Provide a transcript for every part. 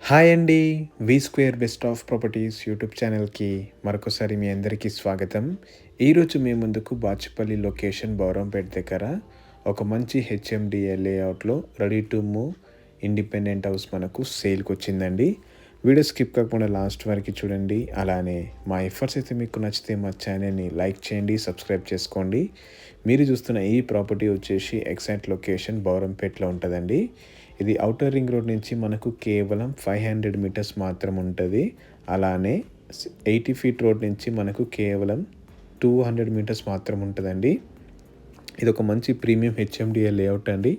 Hi అండి. V square best of properties YouTube ఛానల్‌కి మరొకసారి మీ అందరికీ స్వాగతం. ఈరోజు మీ ముందుకు బాచుపల్లి లొకేషన్ బౌరంపేట దగ్గర ఒక మంచి హెచ్ఎండిఏ లేఅవుట్‌లో ready to move independent house మనకు సేల్‌కొచ్చిందండి. వీడియో స్కిప్ కాకుండా లాస్ట్ వరకు చూడండి. అలానే మా ఎఫర్ట్స్ అయితే మీకు నచ్చితే మా ఛానల్‌ని లైక్ చేయండి, సబ్స్క్రైబ్ చేసుకోండి. మీరు చూస్తున్న ఈ ప్రాపర్టీ వచ్చేసి ఎగ్జాక్ట్ లొకేషన్ బౌరంపేటలో ఉంటుందండి. ఇది ఔటర్ రింగ్ రోడ్ నుంచి మనకు కేవలం 500 మీటర్స్ మాత్రం ఉంటుంది. అలానే 80 ఫీట్ రోడ్ నుంచి మనకు కేవలం 200 మీటర్స్ మాత్రం ఉంటుందండి. ఇది ఒక మంచి ప్రీమియం హెచ్ఎండిఏ లేఅవుట్ అండి.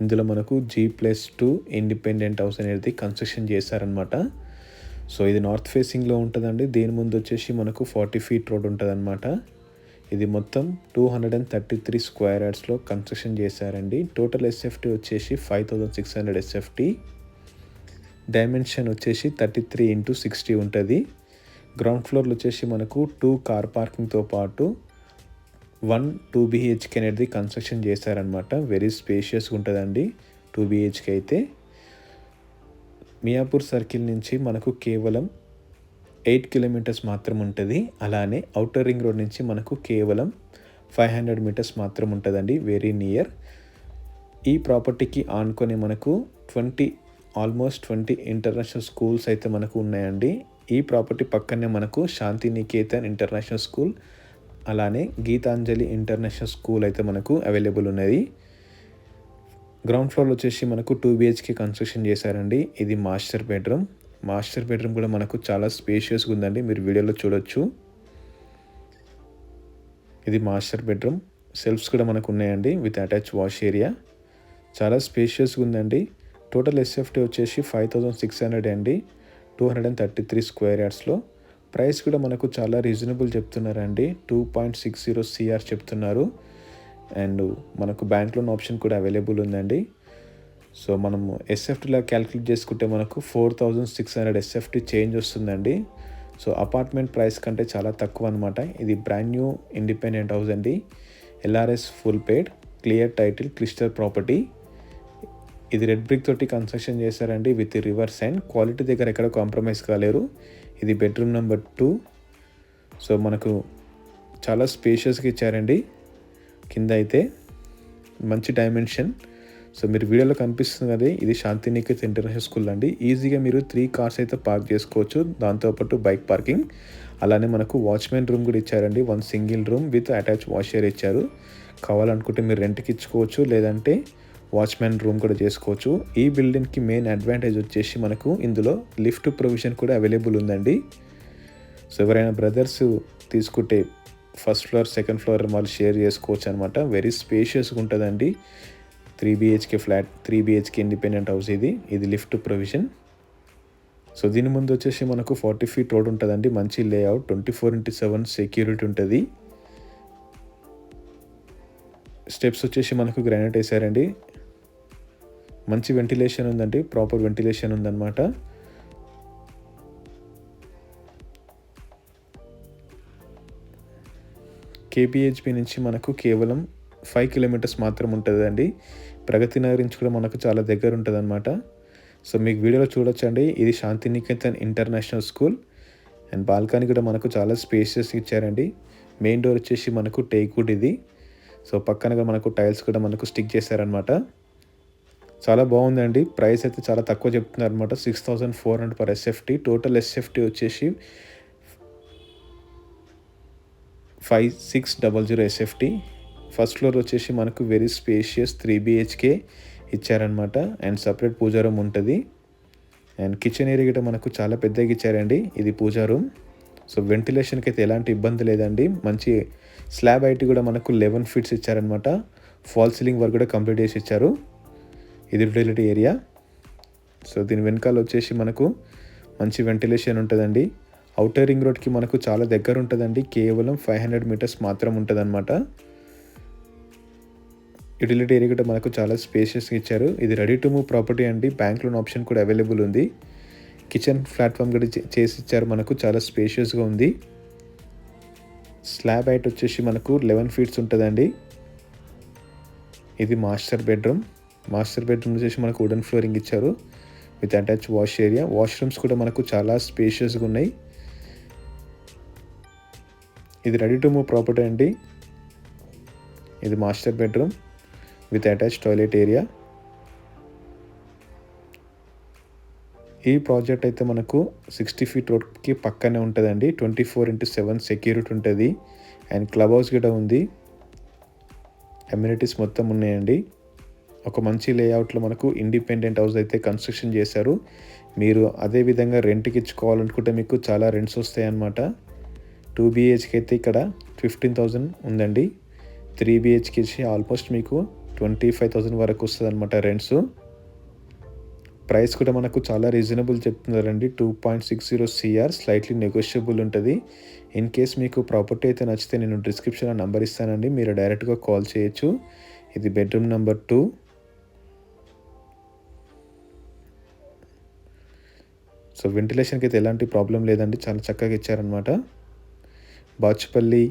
ఇందులో మనకు G+2 ఇండిపెండెంట్ హౌస్ అనేది కన్స్ట్రక్షన్ చేశారనమాట. సో ఇది నార్త్ ఫేసింగ్లో ఉంటుందండి. దీని ముందు వచ్చేసి మనకు 40 ఫీట్ రోడ్ ఉంటుందన్నమాట. ఇది మొత్తం 233 స్క్వేర్ యార్డ్స్లో కన్స్ట్రక్షన్ చేశారండి. టోటల్ ఎస్ఎఫ్టీ వచ్చేసి 5600 ఎస్ఎఫ్టీ. డైమెన్షన్ వచ్చేసి 33x60 ఉంటుంది. గ్రౌండ్ ఫ్లోర్లో వచ్చేసి మనకు 2 కార్ పార్కింగ్తో పాటు 2 BHK అనేది కన్స్ట్రక్షన్ చేశారనమాట. వెరీ స్పేషియస్గా ఉంటుందండి 2 BHK అయితే. మియాపూర్ సర్కిల్ నుంచి మనకు కేవలం 8 కిలోమీటర్స్ మాత్రం ఉంటుంది. అలానే ఔటర్ రింగ్ రోడ్ నుంచి మనకు కేవలం 500 మీటర్స్ మాత్రం ఉంటుందండి. Very near. ఈ ప్రాపర్టీకి ఆనుకొని మనకు ఆల్మోస్ట్ 20 ఇంటర్నేషనల్ స్కూల్స్ అయితే మనకు ఉన్నాయండి. ఈ ప్రాపర్టీ పక్కనే మనకు శాంతినికేతన్ ఇంటర్నేషనల్ స్కూల్, అలానే గీతాంజలి ఇంటర్నేషనల్ స్కూల్ అయితే మనకు అవైలబుల్ ఉన్నది. గ్రౌండ్ ఫ్లోర్లో వచ్చేసి మనకు 2 BHK కన్స్ట్రక్షన్ చేశారండి. ఇది మాస్టర్ బెడ్రూమ్ కూడా మనకు చాలా స్పేషియస్గా ఉందండి. మీరు వీడియోలో చూడొచ్చు. ఇది మాస్టర్ బెడ్రూమ్. సెల్ఫ్స్ కూడా మనకు ఉన్నాయండి విత్ అటాచ్ వాష్ ఏరియా. చాలా స్పేషియస్గా ఉందండి. టోటల్ ఎస్ఎఫ్టీ వచ్చేసి 5600 అండి. 233 స్క్వేర్ యార్డ్స్లో. ప్రైస్ కూడా మనకు చాలా రీజనబుల్ చెప్తున్నారండి. 2.60 CR చెప్తున్నారు. అండ్ మనకు బ్యాంక్ లోన్ ఆప్షన్ కూడా అవైలబుల్ ఉందండి. సో మనము ఎస్ఎఫ్టీలా క్యాలిక్యులేట్ చేసుకుంటే మనకు 4600 ఎస్ఎఫ్టీ చేంజ్ వస్తుందండి. సో అపార్ట్మెంట్ ప్రైస్ కంటే చాలా తక్కువ అనమాట. ఇది బ్రాండ్ న్యూ ఇండిపెండెంట్ హౌస్ అండి. LRS full paid, clear title, cluster property. ఇది రెడ్ బ్రిక్ తోటి కన్స్ట్రక్షన్ చేశారండి విత్ రివర్స్ అండ్ క్వాలిటీ దగ్గర ఎక్కడ కాంప్రమైజ్ కాలేరు. ఇది బెడ్రూమ్ నెంబర్ 2. సో మనకు చాలా స్పేషియస్గా ఇచ్చారండి. కింద అయితే మంచి డైమెన్షన్. సో మీరు వీడియోలో కనిపిస్తుంది కదా, ఇది శాంతినికేతన్ ఇంటర్నేషనల్ స్కూల్ అండి. ఈజీగా మీరు 3 కార్స్ అయితే పార్క్ చేసుకోవచ్చు. దాంతోపాటు బైక్ పార్కింగ్. అలానే మనకు వాచ్మెన్ రూమ్ కూడా ఇచ్చారండి. 1 single room with attach wash area ఇచ్చారు. కావాలనుకుంటే మీరు రెంట్కి ఇచ్చుకోవచ్చు, లేదంటే వాచ్మెన్ రూమ్ కూడా చేసుకోవచ్చు. ఈ బిల్డింగ్కి మెయిన్ అడ్వాంటేజ్ వచ్చేసి మనకు ఇందులో లిఫ్ట్ ప్రొవిజన్ కూడా అవైలబుల్ ఉందండి. సో ఎవరైనా బ్రదర్స్ తీసుకుంటే ఫస్ట్ ఫ్లోర్, సెకండ్ ఫ్లోర్ వాళ్ళు షేర్ చేసుకోవచ్చు అనమాట. వెరీ స్పేషియస్గా ఉంటుందండి. 3 BHK flat, 3 BHK independent house ఇది లిఫ్ట్ ప్రొవిజన్. సో దీని ముందు వచ్చేసి మనకు 40 ఫీట్ రోడ్ ఉంటుందండి. మంచి లేఅవుట్, 24/7 సెక్యూరిటీ ఉంటుంది. స్టెప్స్ వచ్చేసి మనకు గ్రానైట్ వేసారండి. మంచి వెంటిలేషన్ ఉందండి. ప్రాపర్ వెంటిలేషన్ ఉందన్నమాట. KPHP నుంచి మనకు కేవలం 5 కిలోమీటర్స్ మాత్రం ఉంటుందండి. ప్రగతి నగర్ నుంచి కూడా మనకు చాలా దగ్గర ఉంటుంది అనమాట. సో మీకు వీడియోలో చూడొచ్చండి. ఇది Shantiniketan international school. And balcony కూడా మనకు చాలా స్పేషియస్ ఇచ్చారండి. మెయిన్ డోర్ వచ్చేసి మనకు టేక్వుడ్ ఇది. సో పక్కనగా మనకు టైల్స్ కూడా మనకు స్టిక్ చేశారనమాట. చాలా బాగుందండి. ప్రైస్ అయితే చాలా తక్కువ చెప్తున్నారు అనమాట. 6400 పర్ ఎస్ఎఫ్టీ. టోటల్ ఎస్ఎఫ్టీ వచ్చేసి 5600 ఎస్ఎఫ్టీ. ఫస్ట్ ఫ్లోర్ వచ్చేసి మనకు వెరీ స్పేషియస్ 3 BHK ఇచ్చారనమాట. అండ్ సపరేట్ పూజా రూమ్ ఉంటుంది. అండ్ కిచెన్ ఏరియా కూడా మనకు చాలా పెద్దగా ఇచ్చారండి. ఇది పూజా రూమ్. సో వెంటిలేషన్కి అయితే ఎలాంటి ఇబ్బంది లేదండి. మంచి స్లాబ్ హైట్ కూడా మనకు 11 ఫీట్స్ ఇచ్చారనమాట. ఫాల్ సీలింగ్ వర్క్ కూడా కంప్లీట్ చేసి ఇచ్చారు. ఇది యూటిలిటీ ఏరియా. సో దీని వెనకాల వచ్చేసి మనకు మంచి వెంటిలేషన్ ఉంటుందండి. ఔటర్ రింగ్ రోడ్కి మనకు చాలా దగ్గర ఉంటుందండి. కేవలం 500 మీటర్స్ మాత్రం ఉంటుందన్నమాట. యూటిలిటీ ఏరియా కూడా మనకు చాలా స్పేషియస్గా ఇచ్చారు. ఇది రెడీ టు మూవ్ ప్రాపర్టీ అండి. బ్యాంక్ లోన్ ఆప్షన్ కూడా అవైలబుల్ ఉంది. కిచెన్ ప్లాట్ఫామ్ కూడా చేసి ఇచ్చారు. మనకు చాలా స్పేషియస్గా ఉంది. స్లాబ్ హైట్ వచ్చేసి మనకు 11 ఫీట్స్ ఉంటుందండి. ఇది మాస్టర్ బెడ్రూమ్ వచ్చేసి మనకు వుడెన్ ఫ్లోరింగ్ ఇచ్చారు. With attach wash area. Washrooms కూడా మనకు చాలా స్పేషియస్గా ఉన్నాయి. ఇది రెడీ టు మూవ్ ప్రాపర్టీ అండి. ఇది master bedroom with attach toilet area. ఈ ప్రాజెక్ట్ అయితే మనకు 60 ఫీట్ రోడ్కి పక్కనే ఉంటుందండి. 24/7 సెక్యూరిటీ ఉంటుంది. అండ్ క్లబ్ హౌస్ కూడా ఉంది. అమ్యూనిటీస్ మొత్తం ఉన్నాయండి. ఒక మంచి లేఅవుట్లో మనకు ఇండిపెండెంట్ హౌస్ అయితే కన్స్ట్రక్షన్ చేశారు. మీరు అదే విధంగా రెంట్కి ఇచ్చుకోవాలనుకుంటే మీకు చాలా రెంట్స్ వస్తాయి అన్నమాట. 2 BHK అయితే ఇక్కడ 15,000 ఉందండి. 3 BHK ఆల్మోస్ట్ మీకు 25,000 వరకు వస్తుంది అనమాట రెంట్స్. ప్రైస్ కూడా మనకు చాలా రీజనబుల్ చెప్తున్నారండి. 2.60 CR, స్లైట్లీ నెగోషియబుల్ ఉంటుంది. ఇన్ కేస్ మీకు ప్రాపర్టీ అయితే నచ్చితే నేను డిస్క్రిప్షన్లో నెంబర్ ఇస్తానండి, మీరు డైరెక్ట్గా కాల్ చేయొచ్చు. ఇది బెడ్రూమ్ నెంబర్ 2. సో వెంటిలేషన్కి అయితే ఎలాంటి ప్రాబ్లం లేదండి, చాలా చక్కగా ఇచ్చారనమాట. బాచుపల్లి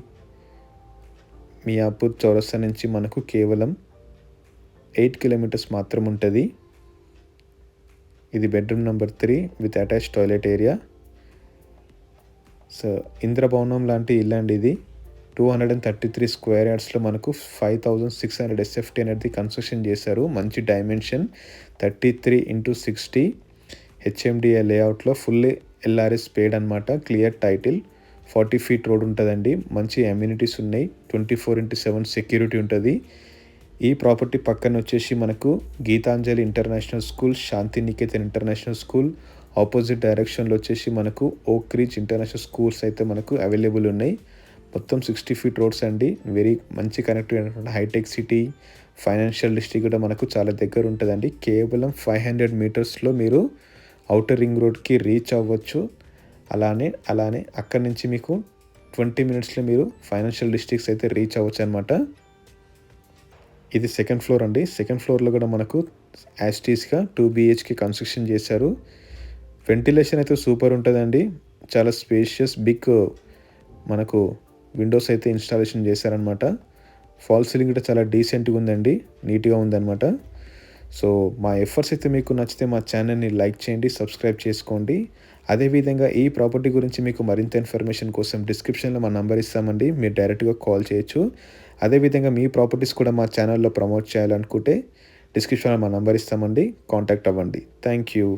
మియాపూర్ చౌరస్తా నుంచి మనకు కేవలం 8 కిలోమీటర్స్ మాత్రం ఉంటుంది. ఇది bedroom number 3 with attach toilet area. So ఇంద్రభవనం లాంటి ఇల్లు అండి ఇది. 233 స్క్వేర్ యార్డ్స్లో మనకు 5,600 SFT అనేది కన్స్ట్రక్షన్ చేశారు. మంచి డైమెన్షన్ 33x60 HMDA లేఅవుట్లో ఫుల్ LRS పేడ్ అనమాట. Clear title. 40 ఫీట్ రోడ్ ఉంటుందండి. మంచి అమ్యూనిటీస్ ఉన్నాయి. 24/7 సెక్యూరిటీ ఉంటుంది. ఈ ప్రాపర్టీ పక్కన వచ్చేసి మనకు Gitanjali international school, Shantiniketan international school, opposite డైరెక్షన్లో వచ్చేసి మనకు ఓక్ రిచ్ ఇంటర్నేషనల్ స్కూల్స్ అయితే మనకు అవైలబుల్ ఉన్నాయి. మొత్తం 60 ఫీట్ రోడ్స్ అండి. వెరీ మంచి కనెక్టివ్ అయినటువంటి హైటెక్ సిటీ, ఫైనాన్షియల్ డిస్ట్రిక్ట్ కూడా మనకు చాలా దగ్గర ఉంటుందండి. కేవలం 500 మీటర్స్లో మీరు ఔటర్ రింగ్ రోడ్కి రీచ్ అవ్వచ్చు. అలానే అక్కడి నుంచి మీకు 20 మినిట్స్లో మీరు ఫైనాన్షియల్ డిస్ట్రిక్ట్స్ అయితే రీచ్ అవ్వచ్చు అనమాట. ఇది సెకండ్ ఫ్లోర్ అండి. సెకండ్ ఫ్లోర్లో కూడా మనకు యాస్టీస్గా 2 BHK కన్స్ట్రక్షన్ చేశారు. వెంటిలేషన్ అయితే సూపర్ ఉంటుందండి. చాలా స్పేషియస్ బిగ్ మనకు విండోస్ అయితే ఇన్స్టాలేషన్ చేశారనమాట. ఫాల్ సీలింగ్ కూడా చాలా డీసెంట్గా ఉందండి, నీట్గా ఉందన్నమాట. సో మా ఎఫర్ట్స్ అయితే మీకు నచ్చితే మా ఛానల్ని లైక్ చేయండి, సబ్స్క్రైబ్ చేసుకోండి. అదేవిధంగా ఈ ప్రాపర్టీ గురించి మీకు మరింత ఇన్ఫర్మేషన్ కోసం డిస్క్రిప్షన్లో మా నంబర్ ఇస్తామండి, మీరు డైరెక్ట్గా కాల్ చేయొచ్చు. అదేవిధంగా మీ ప్రాపర్టీస్ కూడా మా ఛానల్లో ప్రమోట్ చేయాలనుకుంటే డిస్క్రిప్షన్లో మా నంబర్ ఇస్తామండి, కాంటాక్ట్ అవ్వండి. Thank you.